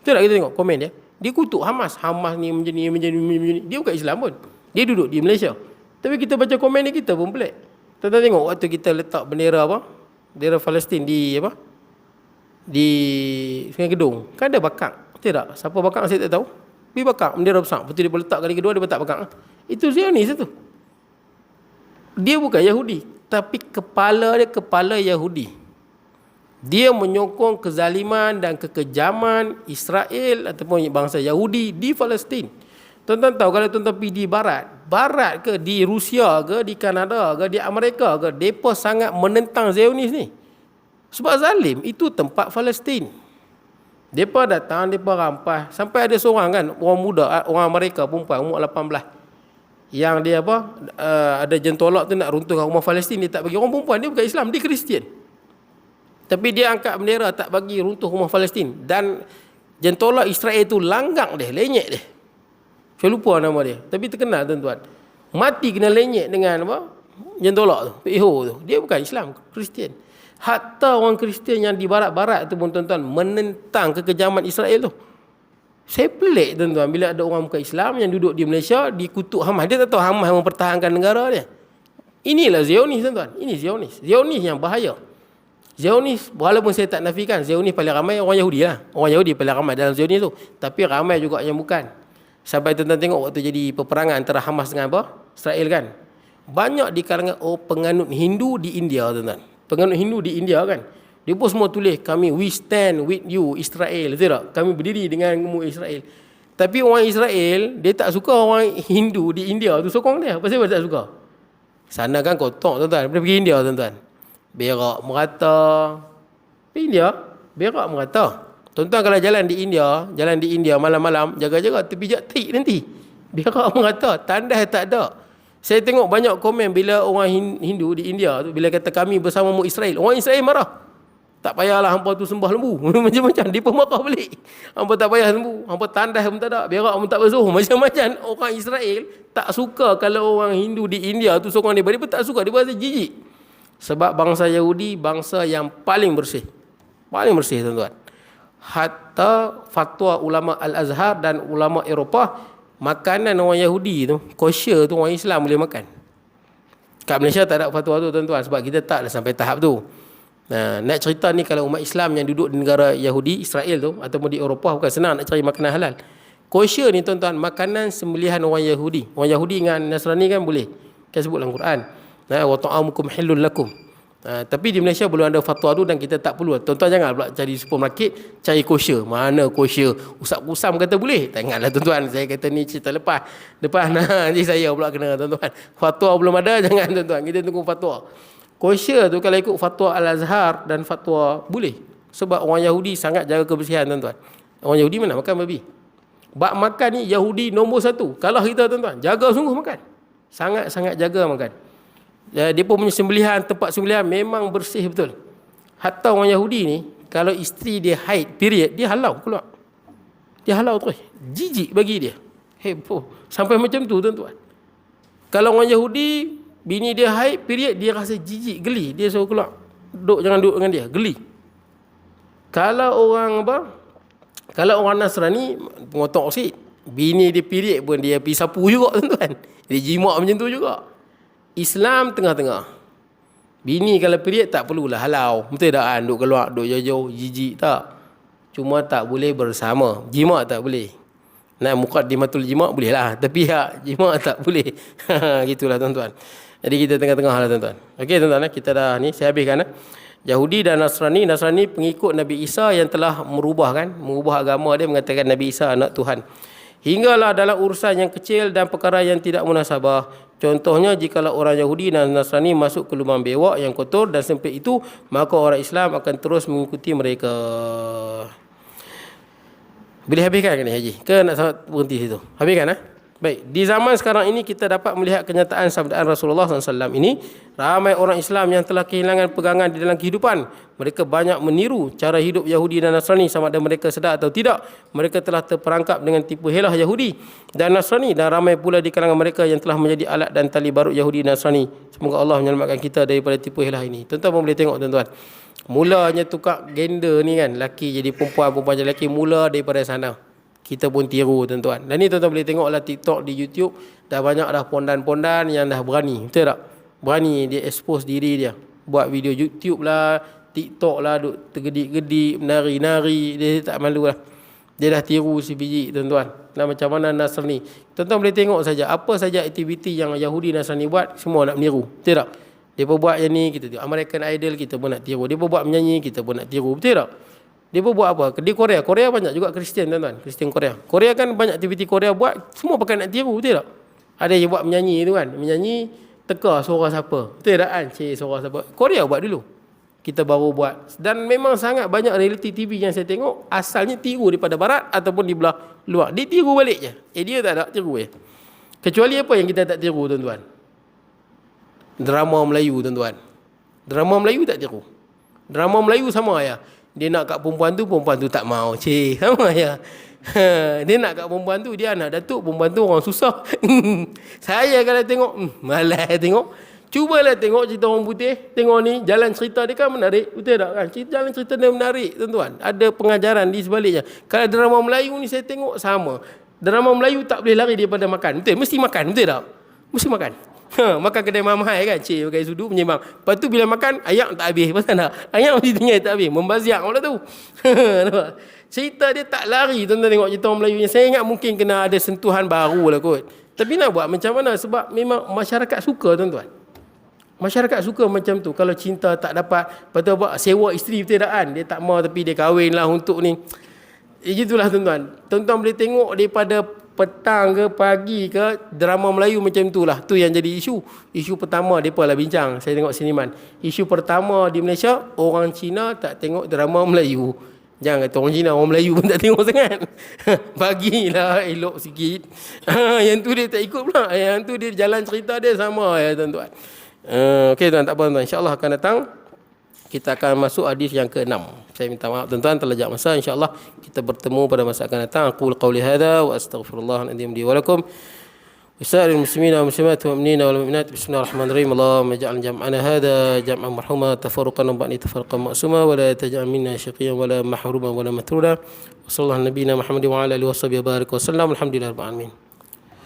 Betul tak kita tengok komen dia? Dia kutuk Hamas. Hamas ni macam ni. Dia bukan Islam pun. Dia duduk di Malaysia. Tapi kita baca komen ni kita pun pelik. Tuan-tuan tengok waktu kita letak bendera apa? Bendera Palestin di apa? Di Sungai Gedong. Kan ada bakar. Tidak. Siapa bakar saya tak tahu. Dia bakar bendera besar. Betul dia letak kali kedua dia letak bakar. Itu Zionis itu. Dia bukan Yahudi, tapi kepala dia kepala Yahudi. Dia menyokong kezaliman dan kekejaman Israel ataupun bangsa Yahudi di Palestin. Tuan-tuan tahu kalau tuan-tuan pergi di barat ke, di Rusia ke, di Kanada ke, di Amerika ke, mereka sangat menentang Zionis ni. Sebab zalim, itu tempat Palestin. Mereka datang, mereka rampas. Sampai ada seorang kan, orang muda, orang Amerika, perempuan, umur 18. Yang dia apa, ada jentolak tu nak runtuhkan rumah Palestin, dia tak bagi. Orang perempuan, dia bukan Islam, dia Kristian. Tapi dia angkat bendera tak bagi runtuh rumah Palestin. Dan jentolak Israel tu langgang dia, lenyek dia. Saya lupa nama dia. Tapi terkenal tuan-tuan. Mati kena lenyek dengan apa? Jentolak tu, PO tu. Dia bukan Islam, Kristian. Hatta orang Kristian yang di barat-barat tu pun tuan-tuan menentang kekejaman Israel tu. Saya pelik tuan-tuan bila ada orang bukan Islam yang duduk di Malaysia dikutuk Hamas. Dia tak tahu Hamas mempertahankan negara dia. Inilah Zionis tuan-tuan. Ini Zionis. Zionis yang bahaya. Zionis, walaupun saya tak nafikan, Zionis paling ramai orang Yahudi lah. Orang Yahudi paling ramai dalam Zionis tu. Tapi ramai juga yang bukan. Sampai tuan-tuan tengok waktu jadi peperangan antara Hamas dengan apa? Israel kan. Banyak di kalangan penganut Hindu di India tuan-tuan. Penganut Hindu di India kan. Dia pun semua tulis, kami we stand with you Israel. Betul tak? Kami berdiri dengan kamu Israel. Tapi orang Israel, dia tak suka orang Hindu di India tu sokong dia. Pasal dia tak suka? Sana kan kotor tuan-tuan. Dia pergi India tuan-tuan. Berak merata. Pergi India, berak merata. Tuan-tuan kalau jalan di India malam-malam, jaga-jaga terpijak tik nanti. Berak merata, tandas tak ada. Saya tengok banyak komen bila orang Hindu di India tu, bila kata kami bersamamu Israel. Orang Israel marah. Tak payahlah hampa tu sembah lembu. Macam-macam. Dia pun marah balik. Hampa tak payah lembu. Hampa tandas pun tak ada. Berak pun tak basuh. Macam-macam. Orang Israel tak suka kalau orang Hindu di India tu sokong dia. Dia pun tak suka. Dia pun rasa jijik. Sebab bangsa Yahudi, bangsa yang paling bersih. Paling bersih tuan-tuan. Hatta fatwa ulama Al-Azhar dan ulama Eropah, makanan orang Yahudi tu, kosher tu orang Islam boleh makan. Kat Malaysia tak ada fatwa tu tuan-tuan. Sebab kita tak dah sampai tahap tu. Nah, nak cerita ni kalau umat Islam yang duduk di negara Yahudi, Israel tu, ataupun di Eropah, bukan senang nak cari makanan halal. Kosher ni tuan-tuan, makanan sembelihan orang Yahudi. Orang Yahudi dengan Nasrani kan boleh. Kan sebut dalam Quran. Wa ta'amukum hillul lakum. Tapi di Malaysia belum ada fatwa tu dan kita tak perlu. Tuan-tuan jangan pula cari supermarket, cari kosher. Mana kosher? Ustaz Kusam kata boleh. Tak ingatlah tuan-tuan. Saya kata ni cerita lepas. Nanti saya pula kena tuan-tuan. Fatwa belum ada, jangan tuan-tuan. Kita tunggu fatwa. Kosher tu kalau ikut fatwa Al-Azhar dan fatwa boleh. Sebab orang Yahudi sangat jaga kebersihan tuan-tuan. Orang Yahudi mana makan babi. Bak makan ni Yahudi nombor 1. Kalah kita tuan-tuan. Jaga sungguh makan. Sangat-sangat jaga makan. Dia pun punya sembelihan, tempat sembelihan memang bersih betul. Hatta orang Yahudi ni, kalau isteri dia haid, period, dia halau keluar. Dia halau terus. Jijik bagi dia. Heboh. Sampai macam tu tuan-tuan. Kalau orang Yahudi, bini dia haid, period, dia rasa jijik, geli. Dia suruh keluar. Jangan duduk dengan dia, geli. Kalau orang apa? Kalau orang Nasrani, pengotok oksid. Bini dia period pun dia pergi sapu juga tuan-tuan. Dia jimat macam tu juga. Islam tengah-tengah. Bini kalau period tak perlulah halau. Betul tak kan? Duduk keluar, duduk jauh-jauh, jijik tak? Cuma tak boleh bersama. Jimat tak boleh. Nah, muqaddimatul jimat boleh lah. Tapi jimat tak boleh. Gitulah tuan-tuan. Jadi kita tengah-tengah lah tuan-tuan. Okey tuan-tuan, kita dah ni, saya habiskan. Yahudi dan Nasrani pengikut Nabi Isa yang telah mengubah agama dia, mengatakan Nabi Isa anak Tuhan. Hinggalah dalam urusan yang kecil dan perkara yang tidak munasabah. Contohnya jikalau orang Yahudi dan Nasrani masuk ke lubang bewak yang kotor dan sempit itu, maka orang Islam akan terus mengikuti mereka. Boleh habiskan ke ni Haji? Ke nak berhenti situ? Habiskan Baik, di zaman sekarang ini kita dapat melihat kenyataan sabdaan Rasulullah SAW ini. Ramai orang Islam yang telah kehilangan pegangan di dalam kehidupan. Mereka banyak meniru cara hidup Yahudi dan Nasrani, sama ada mereka sedar atau tidak. Mereka telah terperangkap dengan tipu helah Yahudi dan Nasrani, dan ramai pula di kalangan mereka yang telah menjadi alat dan tali barut Yahudi dan Nasrani. Semoga Allah menyelamatkan kita daripada tipu helah ini. Tuan-tuan pun boleh tengok tuan-tuan. Mulanya tukar gender ni kan, lelaki jadi perempuan, perempuan jadi lelaki, mula daripada sana. kita pun tiru tuan-tuan. Dan ni tuan-tuan boleh tengoklah TikTok, di YouTube, dah banyak dah pondan-pondan yang dah berani, betul tak? Berani dia expose diri dia, buat video YouTube lah, TikTok lah, duk tergedik-gedik, menari-nari, dia tak malu lah. Dia dah tiru si biji tuan-tuan. Nah, macam mana Nasrani. Tuan-tuan boleh tengok saja, apa saja aktiviti yang Yahudi Nasrani buat, semua nak meniru, betul tak? Dia pun buat yang ni, kita tengok American Idol, kita pun nak tiru. Dia pun buat menyanyi, kita pun nak tiru, betul tak? Dia pun buat apa? Di Korea, Korea banyak juga Kristian tuan-tuan, Kristian Korea. Korea kan banyak aktiviti Korea buat, semua pakai nak tiru, betul tak? Ada yang buat menyanyi tu kan, menyanyi teka suara siapa, betul tak kan? Suara siapa. Korea buat dulu, kita baru buat. Dan memang sangat banyak reality TV yang saya tengok asalnya tiru daripada barat ataupun di belah luar. Dia tiru balik je. Dia tak ada tiru je. Kecuali apa yang kita tak tiru tuan-tuan? Drama Melayu tuan-tuan. Drama Melayu tak tiru. Drama Melayu sama ya. Dia nak kat perempuan tu tak mau. Sama ya. Dia nak kat perempuan tu, dia anak datuk, perempuan tu orang susah. Saya kalau tengok, malas tengok. Cubalah tengok cerita orang putih. Tengok ni, jalan cerita dia kan menarik. Betul tak kan? Jalan cerita dia menarik tuan-tuan. Ada pengajaran di sebaliknya. Kalau drama Melayu ni saya tengok sama. Drama Melayu tak boleh lari daripada makan. Betul? Mesti makan. Betul tak? Mesti makan. Makan kedai mahal kan, pakai sudu menyembang. Lepas tu bila makan, ayak tak habis. Pasal tak? Ayak mesti tinggal tak habis. Membaziak pula tu. Cerita dia tak lari tuan-tuan tengok cerita orang Melayu. Saya ingat mungkin kena ada sentuhan baru lah kot. Tapi nak buat macam mana? Sebab memang masyarakat suka tuan-tuan. Masyarakat suka macam tu. Kalau cinta tak dapat, lepas tu apa? Sewa isteri betul tak kan? Dia tak mau tapi dia kahwin lah untuk ni. Itulah tuan-tuan. Tuan-tuan boleh tengok daripada petang ke pagi ke, drama Melayu macam tu lah. Tu yang jadi isu. Isu pertama mereka lah bincang. Saya tengok siniman. Isu pertama di Malaysia, orang Cina tak tengok drama Melayu. Jangan kata orang Cina, orang Melayu pun tak tengok sangat. Bagilah elok sikit. Yang tu dia tak ikut pula. Yang tu dia jalan cerita dia sama ya tuan-tuan. Okey tuan, tak apa tuan. InsyaAllah akan datang kita akan masuk hadis yang ke-6. Saya minta maaf tuan-tuan terlejak masa. InsyaAllah kita bertemu pada masa akan datang. Aqul qawli hadha wa astaghfirullahaladzim li wa lakum. Wasa'ilul muslimina wa muslimat wa mu'minina wal mu'minat. Bismillahirrahmanirrahim. Allahumma ja'al jam'ana hadha jam'an marhuma tafarruqan wa ba'ni tafarruqan ma'suma wa la taj'al minna syaqiyan wa la mahruman wa la matruda. Wa sallallahu nabiyina Muhammadin wa ala alihi wa sahbihi barik wa sallam. Alhamdulillah rabbil alamin.